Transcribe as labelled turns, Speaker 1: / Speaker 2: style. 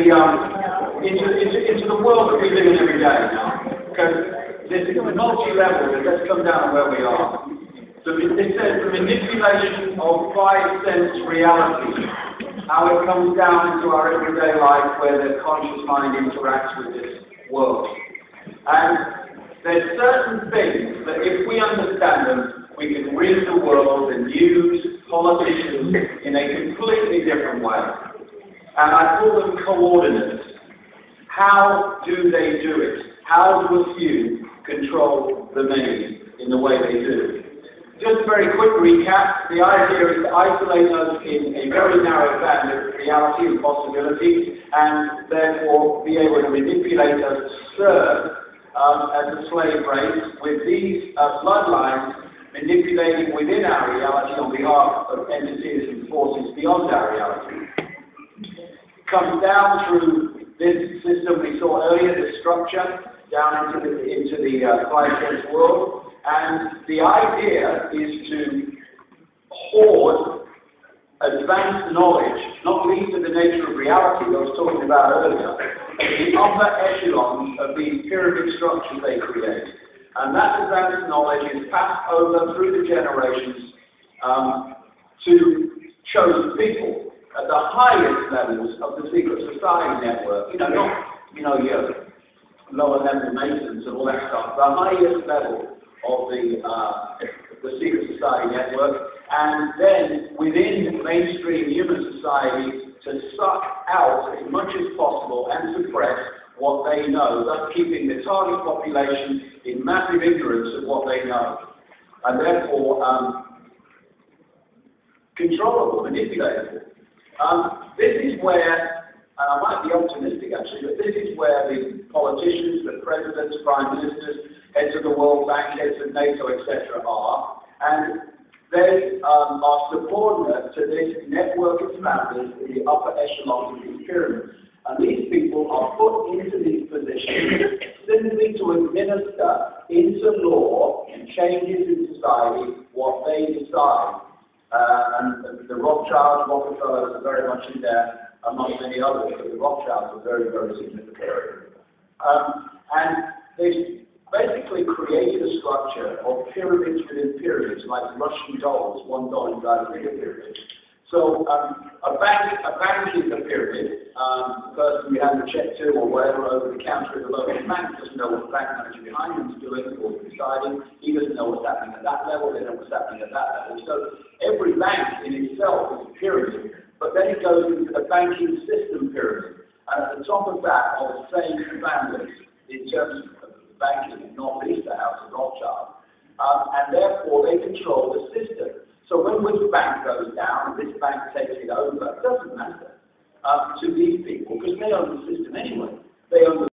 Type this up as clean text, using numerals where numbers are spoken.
Speaker 1: into the world that we live in every day now, because this is multi-level. Let's come down to where we are. So it says the manipulation of five sense reality, how it comes down into our everyday life where the conscious mind interacts with this world. And there's certain things that if we understand them, we can read the world and use politicians in a completely different way. And I call them coordinates. How do they do it? How do a few control the many in the way they do? Just a very quick recap. The idea is to isolate us in a very narrow band of reality and possibility, and therefore be able to manipulate us to serve as a slave race with these bloodlines manipulating within our reality on behalf of entities and forces beyond our reality. It comes down through this system we saw earlier, the structure, down into the five-sense world. And the idea is to hoard advanced knowledge, not least of the nature of reality that I was talking about earlier, the upper echelons of these pyramid structures they create. And that advanced knowledge is passed over through the generations to chosen people at the highest levels of the secret society network. You know, not your lower level masons and all that stuff. The highest level of the secret society network, and then within mainstream human society to suck out as much as possible and suppress what they know, thus keeping the target population in massive ignorance of what they know, and therefore controllable, manipulatable. This is where, and I might be optimistic actually, but this is where the politicians, the presidents, prime ministers, heads of the World Bank, heads of NATO, etc. are, and they are subordinate to this network established in the upper echelons of these pyramids. And these people are put into these positions simply to administer into law and changes in society what they decide. And the Rothschilds, Rockefellers are very much in there, among many others, but the Rothschilds are very, very significant. And they basically created a structure of pyramids within pyramids, like Russian dolls, one doll inside a bigger pyramid. So a bank is a pyramid. The person you have to check to or whatever over the counter at the local bank doesn't know what the bank manager behind him is doing or deciding. He doesn't know what's happening at that level, they know what's happening at that level. So every bank in itself is a pyramid, but then it goes into the banking system pyramid. And at the top of that are the same families in terms of banking, not least the House of Rothschild. And therefore they control the system. So when which bank goes down and this bank takes it over, it doesn't matter to these people because they own the system anyway. They own the